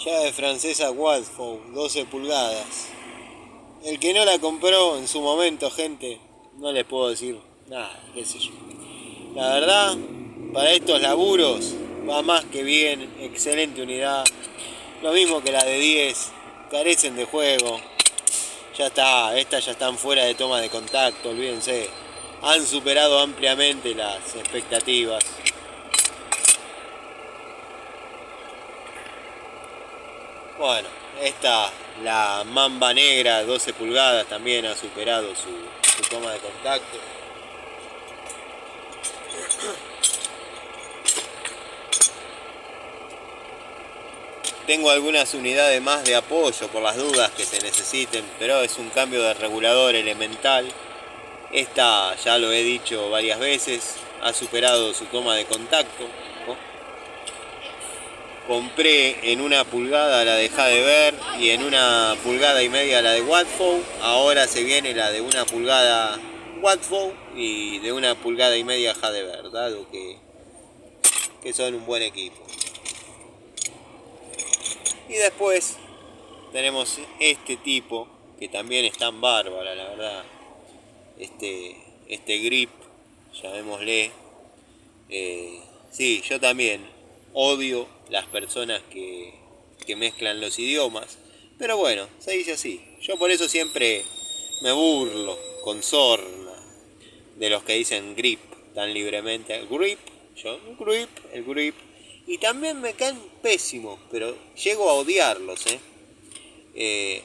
Llave francesa Wadford, 12 pulgadas. El que no la compró en su momento, gente, no les puedo decir nada, qué sé yo. La verdad, para estos laburos va más que bien, excelente unidad. Lo mismo que la de 10, carecen de juego. Ya está, estas ya están fuera de toma de contacto, olvídense. Han superado ampliamente las expectativas. Bueno, esta, la Mamba Negra, 12 pulgadas, también ha superado su toma de contacto. Tengo algunas unidades más de apoyo por las dudas que se necesiten, pero es un cambio de regulador elemental. Esta, ya lo he dicho varias veces, ha superado su toma de contacto. Compré en 1 pulgada la de Hadever y en 1,5 pulgadas la de Wadford. Ahora se viene la de 1 pulgada Wadford y de 1,5 pulgadas Hadever, dado que son un buen equipo. Y después tenemos este tipo, que también es tan bárbara, la verdad. Este grip, llamémosle. Sí, yo también odio las personas que mezclan los idiomas. Pero bueno, se dice así. Yo por eso siempre me burlo con sorna de los que dicen grip tan libremente. El grip, el grip. Y también me caen pésimos, pero llego a odiarlos,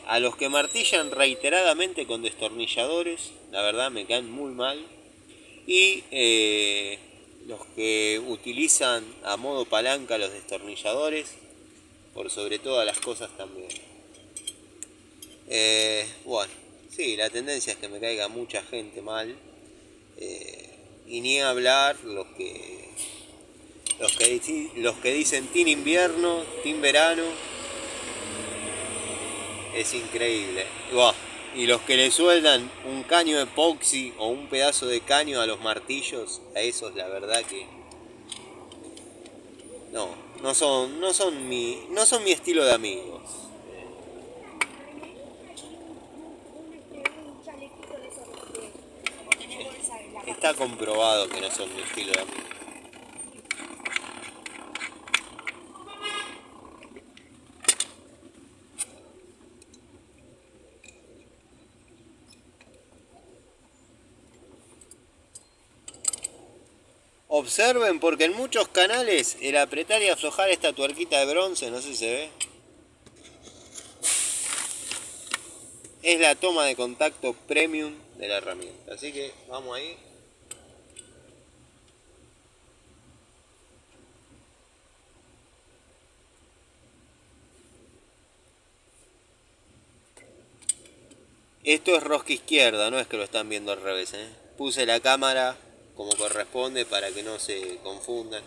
a los que martillan reiteradamente con destornilladores, la verdad me caen muy mal. Y los que utilizan a modo palanca los destornilladores, por sobre todas las cosas también. Bueno, sí, la tendencia es que me caiga mucha gente mal. Y ni hablar los que dicen team invierno, team verano. Es increíble. Y los que le sueldan un caño epoxi o un pedazo de caño a los martillos, a esos la verdad que no son mi estilo de amigos. Está comprobado que no son mi estilo de amigos. Observen porque en muchos canales el apretar y aflojar esta tuerquita de bronce, no sé si se ve, es la toma de contacto premium de la herramienta. Así que vamos ahí. Esto es rosca izquierda, no es que lo están viendo al revés, Puse la cámara como corresponde para que no se confundan.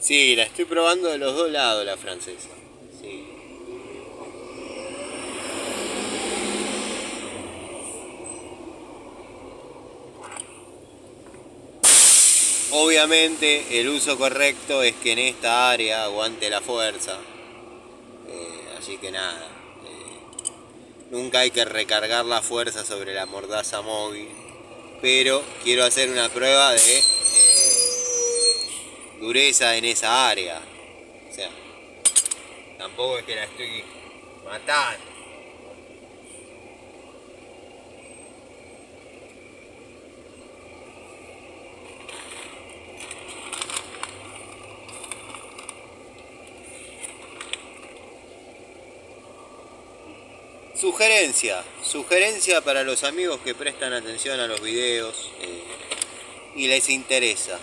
Sí, la estoy probando de los dos lados la francesa. Sí. Obviamente el uso correcto es que en esta área aguante la fuerza. Así que nada. Nunca hay que recargar la fuerza sobre la mordaza móvil. Pero quiero hacer una prueba de dureza en esa área. O sea, tampoco es que la estoy matando. Sugerencia para los amigos que prestan atención a los videos y les interesa.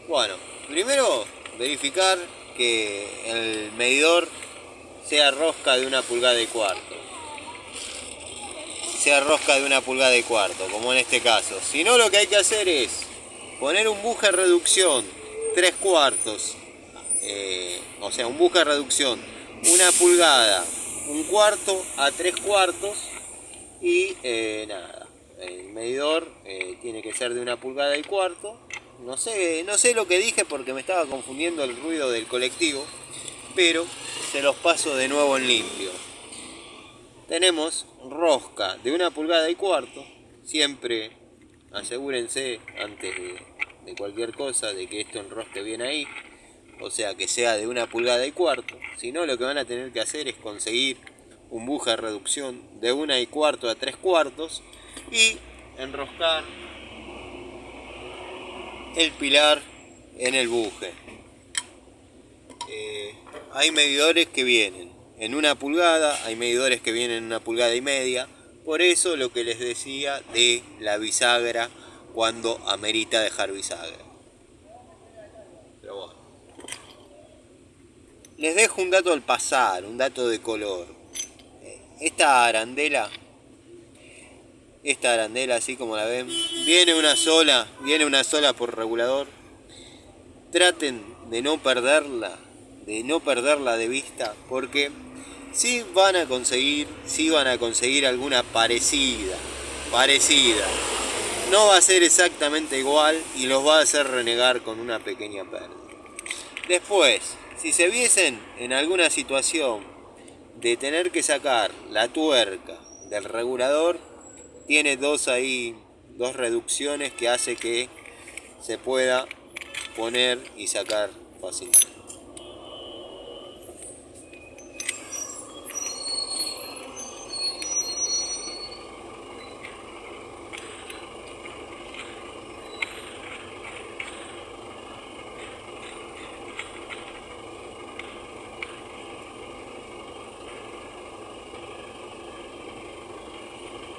Bueno, primero verificar que el medidor sea rosca de 1,25 pulgadas. Sea rosca de 1,25 pulgadas, como en este caso. Si no, lo que hay que hacer es poner un buje reducción 3/4. O sea, un buje reducción 1 pulgada, 1/4 a 3/4 y nada. El medidor tiene que ser de 1,25 pulgadas. No sé lo que dije porque me estaba confundiendo el ruido del colectivo, pero se los paso de nuevo en limpio. Tenemos rosca de 1,25 pulgadas. Siempre asegúrense antes de cualquier cosa de que esto enrosque bien ahí. O sea, que sea de 1,25 pulgadas. Si no, lo que van a tener que hacer es conseguir un buje de reducción de 1,25 a 3/4 y enroscar el pilar en el buje. Hay medidores que vienen en 1 pulgada, hay medidores que vienen en 1,5 pulgadas. Por eso lo que les decía de la bisagra cuando amerita dejar bisagra. Pero bueno. Les dejo un dato al pasar, un dato de color. Esta arandela así como la ven, viene una sola por regulador. Traten de no perderla de vista, porque sí van a conseguir alguna parecida. No va a ser exactamente igual y los va a hacer renegar con una pequeña pérdida. Después, si se viesen en alguna situación de tener que sacar la tuerca del regulador, tiene dos reducciones que hace que se pueda poner y sacar fácilmente.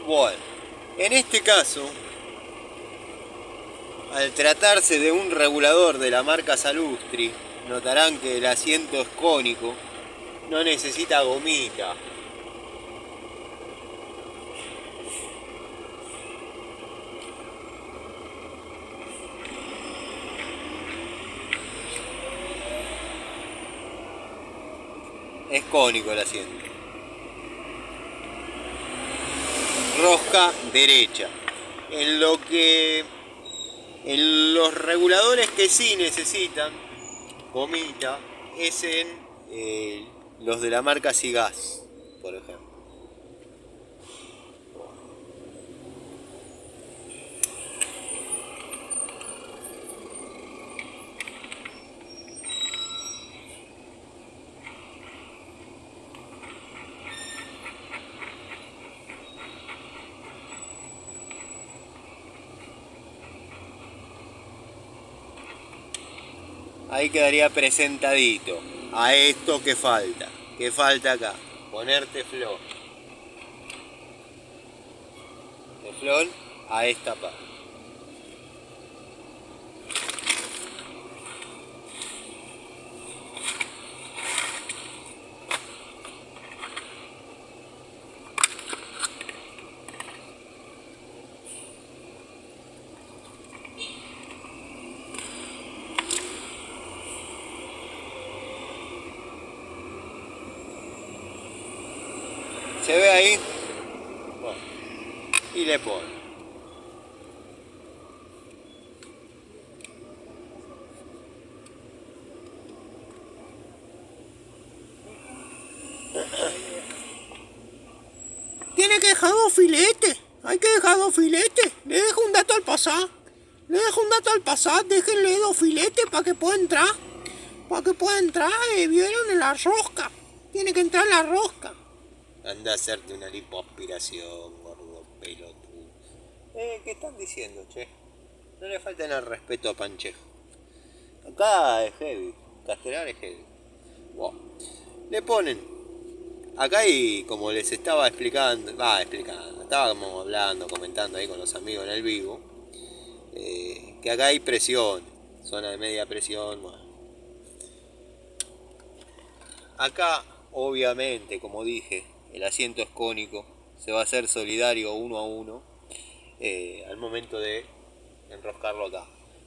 Bueno, en este caso, al tratarse de un regulador de la marca Salustri, notarán que el asiento es cónico, no necesita gomita. Es cónico el asiento. Rosca derecha. En los reguladores que sí necesitan gomita es en los de la marca Sigas, por ejemplo. Ahí quedaría presentadito. A esto que falta. ¿Qué falta acá? Poner teflón. Teflón a esta parte. ahí. Bueno, y le pone. Tiene que dejar 2 filetes. Hay que dejar 2 filetes. Le dejo un dato al pasar. Déjenle 2 filetes para que pueda entrar. Vieron en la rosca. Tiene que entrar en la rosca. Anda a hacerte una lipoaspiración, gordo pelotudo. ¿Qué están diciendo, che? No le falten el respeto a Panchejo. Acá es heavy. Castelar es heavy. Wow. Le ponen. Acá hay, como les estaba explicando, estábamos hablando, comentando ahí con los amigos en el vivo, que acá hay presión, zona de media presión. Bueno. Acá, obviamente, como dije, el asiento es cónico, se va a hacer solidario 1 a 1 al momento de enroscarlo acá.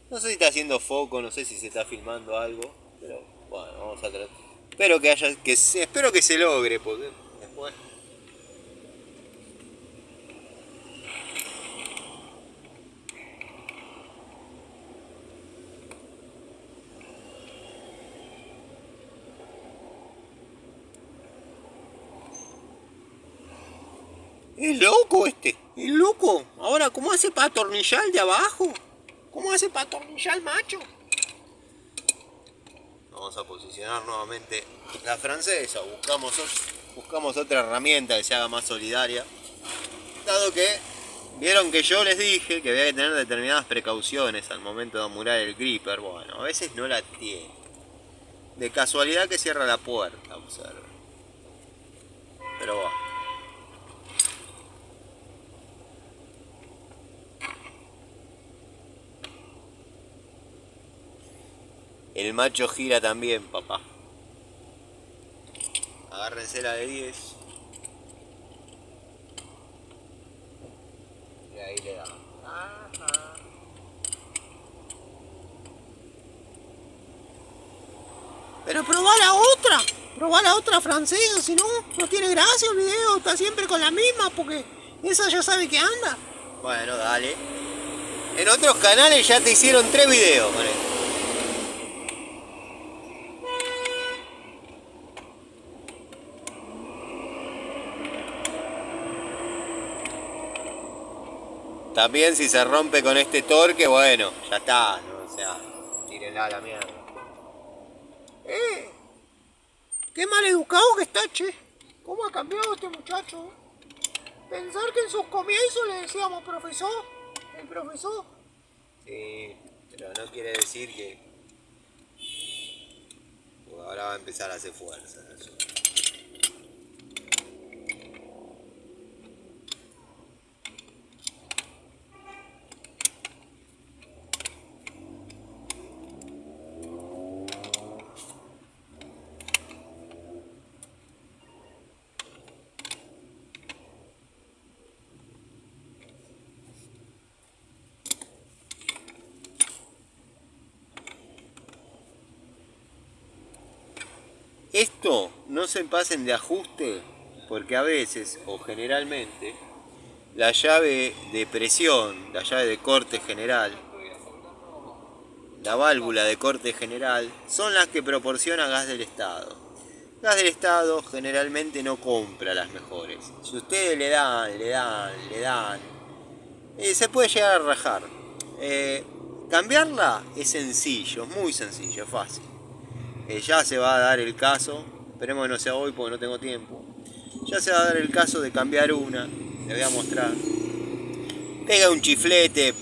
No sé si está haciendo foco, no sé si se está filmando algo, pero bueno, vamos a tratar. Espero que se logre, porque después. Es loco este, es loco. Ahora, ¿cómo hace para atornillar el de abajo? ¿Cómo hace para atornillar el macho? Vamos a posicionar nuevamente la francesa. Buscamos otra herramienta que se haga más solidaria. Dado que vieron que yo les dije que había que tener determinadas precauciones al momento de amurar el gripper. Bueno, a veces no la tiene. De casualidad que cierra la puerta, observen. Pero bueno. El macho gira también, papá. Agárrense la de 10. Y ahí le da. Ajá. Pero probá la otra francesa, si no, no tiene gracia el video, está siempre con la misma, porque esa ya sabe que anda. Bueno, dale. En otros canales ya te hicieron 3 videos con esto. También si se rompe con este torque, bueno, ya está, ¿no? O sea, tírenla a la mierda. Qué mal educado que está, che. ¿Cómo ha cambiado este muchacho? Pensar que en sus comienzos le decíamos profesor, el profesor. Sí, pero no quiere decir que ahora va a empezar a hacer fuerza, ¿no? Esto no se pasen de ajuste porque a veces o generalmente la llave de presión, la llave de corte general, la válvula de corte general son las que proporciona gas del Estado. Gas del Estado generalmente no compra las mejores. Si ustedes le dan, se puede llegar a rajar. Cambiarla es sencillo, muy sencillo, fácil. Ya se va a dar el caso, esperemos que no sea hoy porque no tengo tiempo. Ya se va a dar el caso de cambiar una, le voy a mostrar. Pega un chiflete,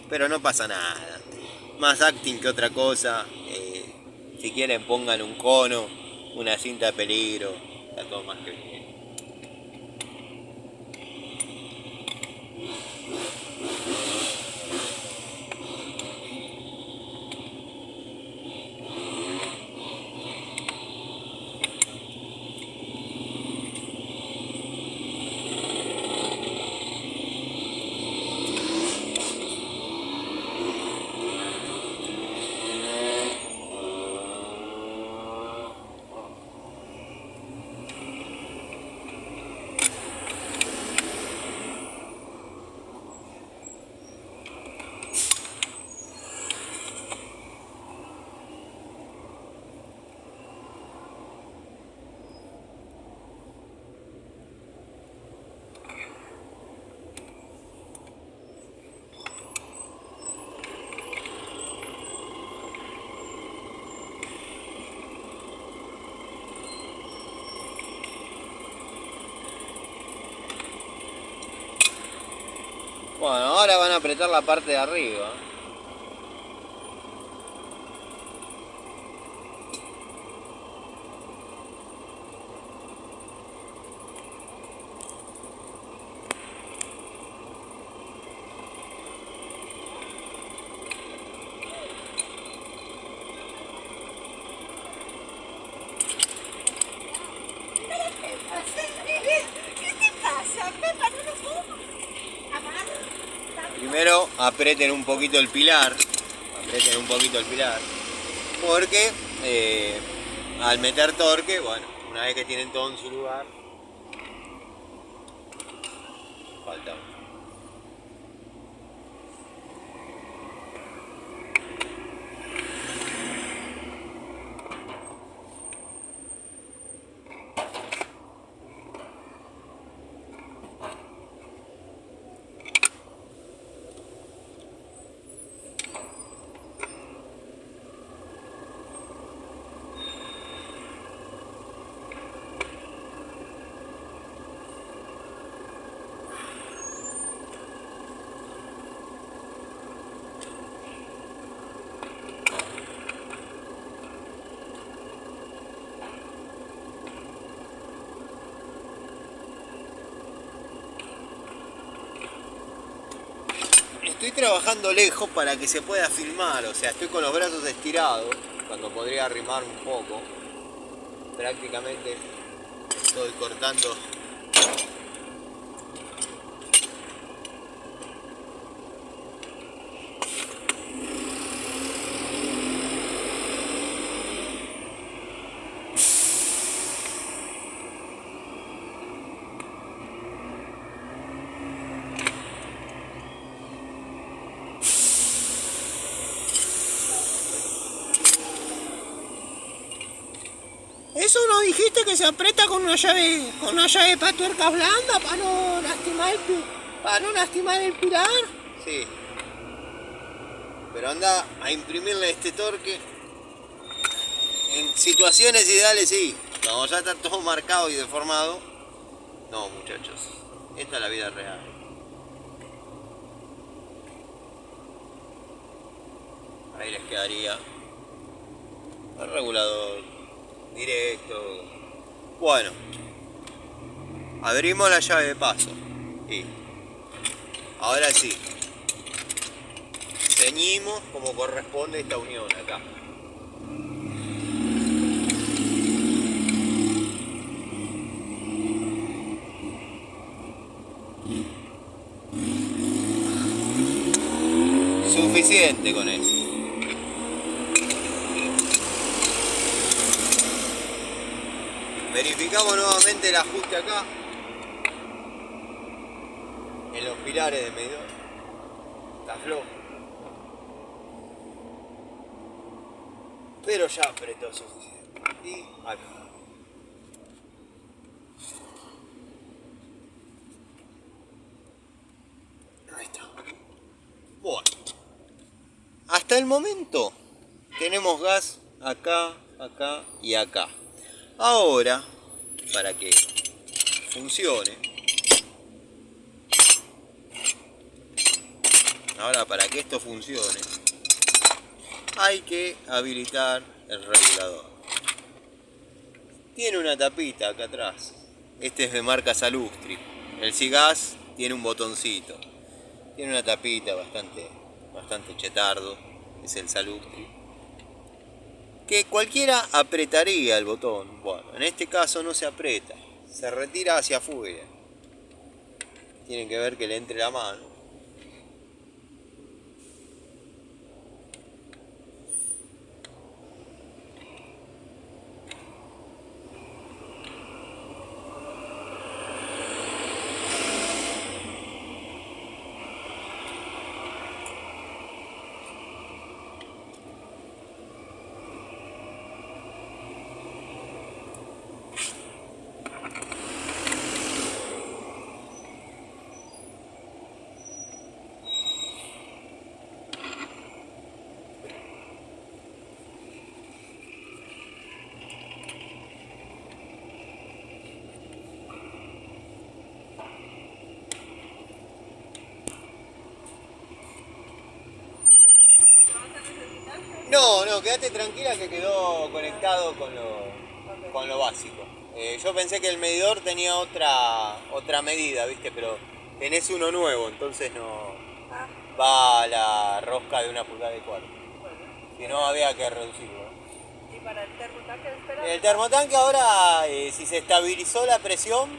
pero no pasa nada. Más acting que otra cosa. Si quieren pongan un cono, una cinta de peligro, está todo más que bien. Bueno, ahora van a apretar la parte de arriba. ¿Qué te pasa, Pepa? ¿No lo puedo amar? Primero aprieten un poquito el pilar. Porque al meter torque, bueno, una vez que tienen todo en su lugar, falta uno. Estoy trabajando lejos para que se pueda filmar, o sea, estoy con los brazos estirados, cuando podría arrimar un poco. Prácticamente estoy cortando. ¿Eso no dijiste que se aprieta con una llave para tuerca blanda para no lastimar el pilar? Sí. Pero anda a imprimirle este torque. En situaciones ideales sí. Cuando ya está todo marcado y deformado. No, muchachos. Esta es la vida real. Ahí les quedaría el regulador directo. Bueno, abrimos la llave de paso y ahora sí ceñimos como corresponde esta unión acá. Suficiente con eso. Verificamos nuevamente el ajuste acá en los pilares de medidor. Está flojo, pero ya apretó suficiente. Y acá. Ahí está. Bueno, hasta el momento tenemos gas acá, acá y acá. Ahora, para que funcione, para que esto funcione, hay que habilitar el regulador. Tiene una tapita acá atrás. Este es de marca Salustri. El Sigas tiene un botoncito. Tiene una tapita bastante chetardo. Es el Salustri. Que cualquiera apretaría el botón. Bueno, en este caso no se aprieta. Se retira hacia afuera. Tienen que ver que le entre la mano. No, no, quédate tranquila que quedó conectado con lo básico. Yo pensé que el medidor tenía otra medida, ¿viste? Pero tenés uno nuevo, entonces no Ah, va a la rosca de 1,4 pulgadas. bueno. Si no, había que reducirlo. Y para el termotanque de espera. El termotanque ahora, si se estabilizó la presión,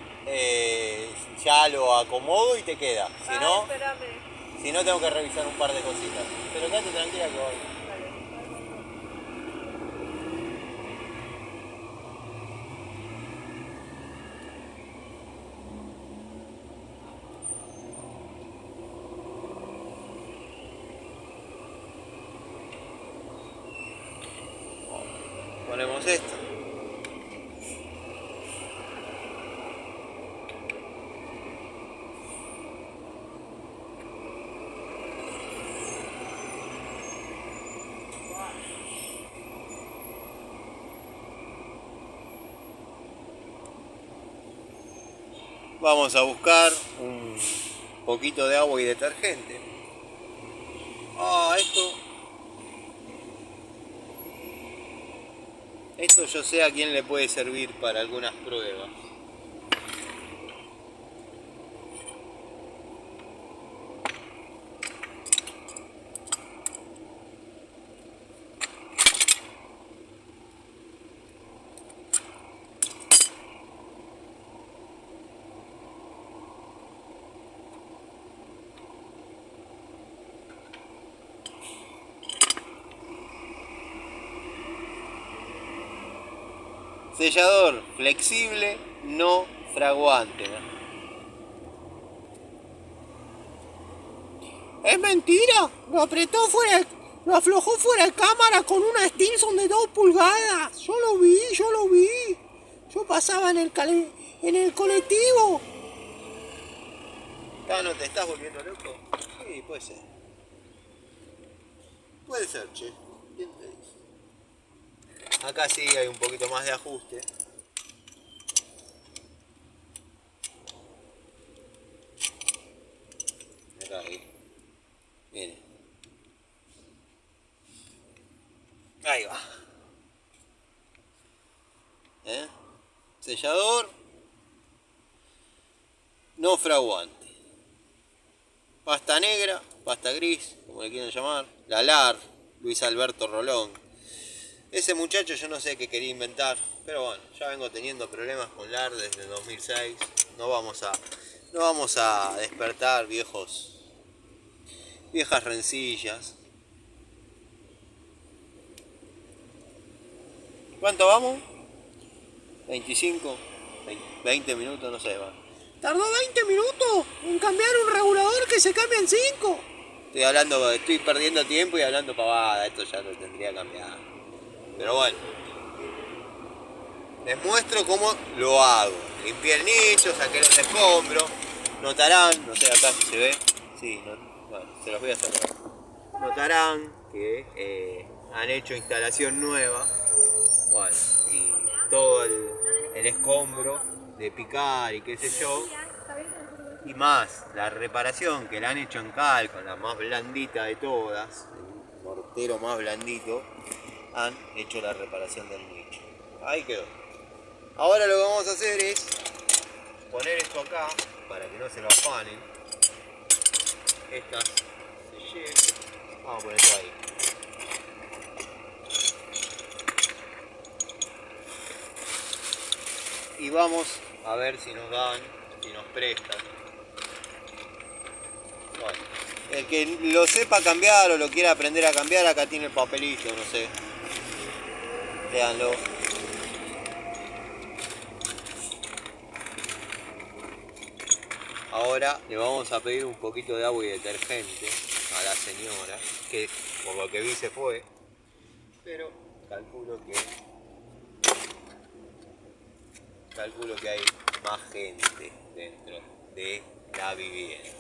ya lo acomodo y te queda. Espérame. Si no tengo que revisar un par de cositas. Pero quédate tranquila que voy. Vale. Ponemos esto. Vamos a buscar un poquito de agua y detergente. Ah, esto yo sé a quién le puede servir para algunas pruebas. Sellador flexible, no fraguante. Es mentira. Lo aflojó fuera de cámara con una Stinson de 2 pulgadas. Yo lo vi. Yo pasaba en el colectivo. ¿No te estás volviendo loco? Sí, puede ser. Puede ser, che. ¿Quién te dice? Acá sí hay un poquito más de ajuste. Acá ahí. Miren. Ahí va. Sellador no fraguante. Pasta negra, pasta gris, como le quieran llamar. La LAR, Luis Alberto Rolón. Ese muchacho yo no sé qué quería inventar, pero bueno, ya vengo teniendo problemas con LAR desde el 2006. No vamos a despertar viejas rencillas. ¿Cuánto vamos? 25, 20 minutos, no sé, va. Tardó 20 minutos en cambiar un regulador que se cambia en 5. Estoy perdiendo tiempo y hablando pavada, esto ya lo tendría cambiado. Pero bueno, les muestro cómo lo hago. Limpié el nicho, saqué los escombros. Notarán, no sé acá si se ve, sí, bueno, se los voy a hacer. Notarán que han hecho instalación nueva. Bueno, y todo el escombro de picar y qué sé yo. Y más, la reparación que la han hecho en cal, con la más blandita de todas, el mortero más blandito, han hecho la reparación del nicho. Ahí quedó. Ahora lo que vamos a hacer es poner esto acá, para que no se lo afanen. Estas se lleven. Vamos a poner esto ahí. Y vamos a ver si nos dan, si nos prestan. Bueno, el que lo sepa cambiar o lo quiera aprender a cambiar, acá tiene el papelito, no sé. Léanlo. Ahora le vamos a pedir un poquito de agua y detergente a la señora, que por lo que vi se fue, pero calculo que hay más gente dentro de la vivienda.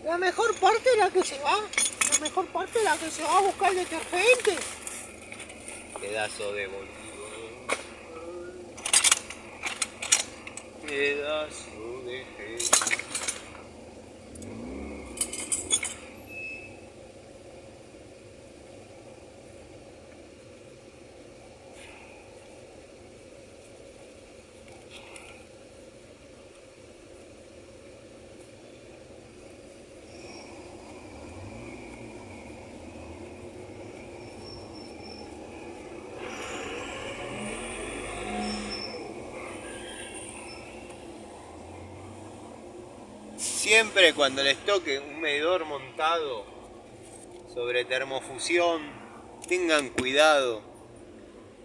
La mejor parte es la que se va. La mejor parte es la que se va a buscar el detergente. Pedazo de boludo. Pedazo de gente. Siempre cuando les toque un medidor montado sobre termofusión, tengan cuidado,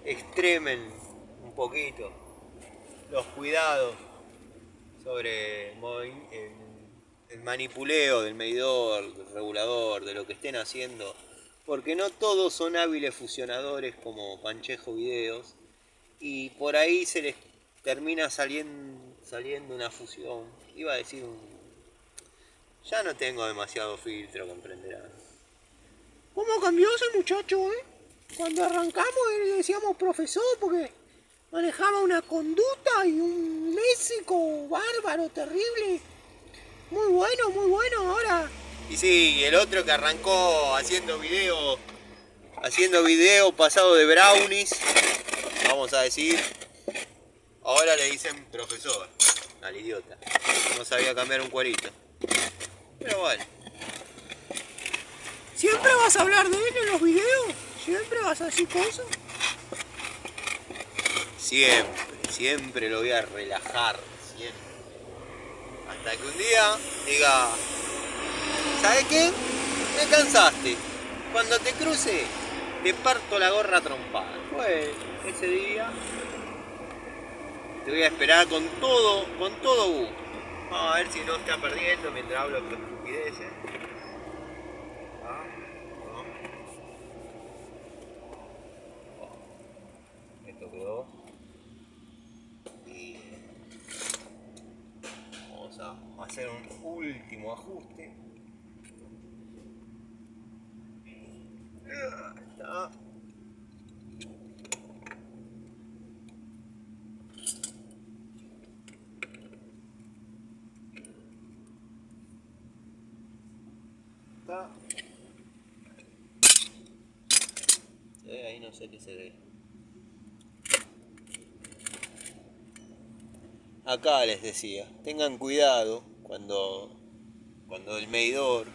extremen un poquito los cuidados sobre el manipuleo del medidor, del regulador, de lo que estén haciendo, porque no todos son hábiles fusionadores como Panchejo Videos y por ahí se les termina saliendo una fusión, iba a decir ya no tengo demasiado filtro, comprenderán. ¿Cómo cambió ese muchacho, eh? Cuando arrancamos le decíamos profesor porque manejaba una conducta y un léxico bárbaro, terrible. Muy bueno, ahora. Y sí, el otro que arrancó haciendo video pasado de brownies, vamos a decir, ahora le dicen profesor al idiota. No sabía cambiar un cuerito. Pero bueno. ¿Siempre vas a hablar de él en los videos? ¿Siempre vas a decir cosas? Siempre lo voy a relajar, siempre. Hasta que un día diga, ¿sabes qué? Me cansaste. Cuando te cruce, te parto la gorra trompada. Pues ese día te voy a esperar con todo gusto. Vamos a ver si no está perdiendo mientras hablo con estupideces. Esto quedó. Y vamos a hacer un último ajuste. Está. Ahí no sé qué se ve. Acá les decía, tengan cuidado cuando el medidor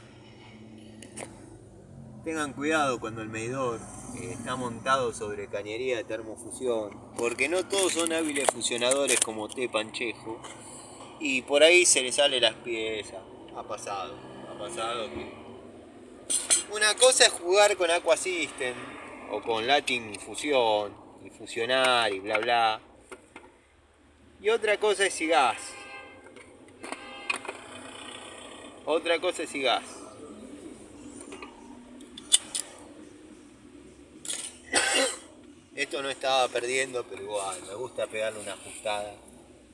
está montado sobre cañería de termofusión, porque no todos son hábiles fusionadores como T. Panchejo y por ahí se les sale las piezas. Ha pasado que una cosa es jugar con Aqua System o con Latin Fusión y fusionar y bla bla. Y otra cosa es gas. Esto no estaba perdiendo, pero igual, me gusta pegarle una ajustada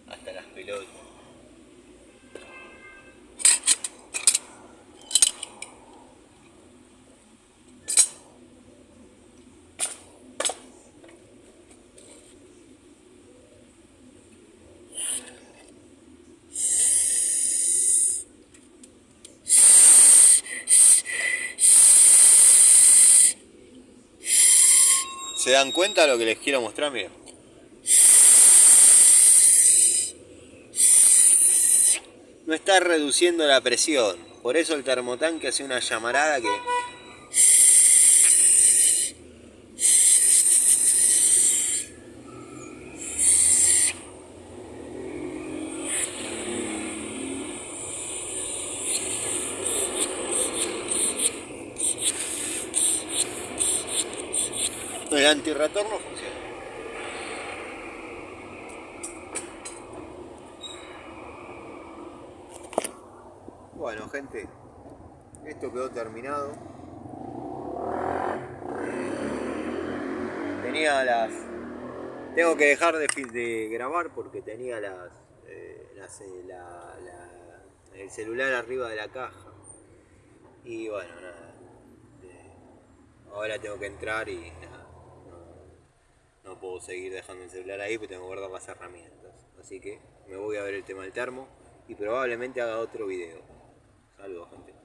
hasta las pelotas. ¿Se dan cuenta de lo que les quiero mostrar? Miren. No está reduciendo la presión. Por eso el termotanque hace una llamarada que... El antirretor no funciona. Bueno, gente, esto quedó terminado. Tengo que dejar de grabar porque tenía el celular arriba de la caja. Y bueno, nada. Ahora tengo que entrar y nada. No puedo seguir dejando el celular ahí porque tengo que guardar las herramientas. Así que me voy a ver el tema del termo y probablemente haga otro video. Saludos, gente.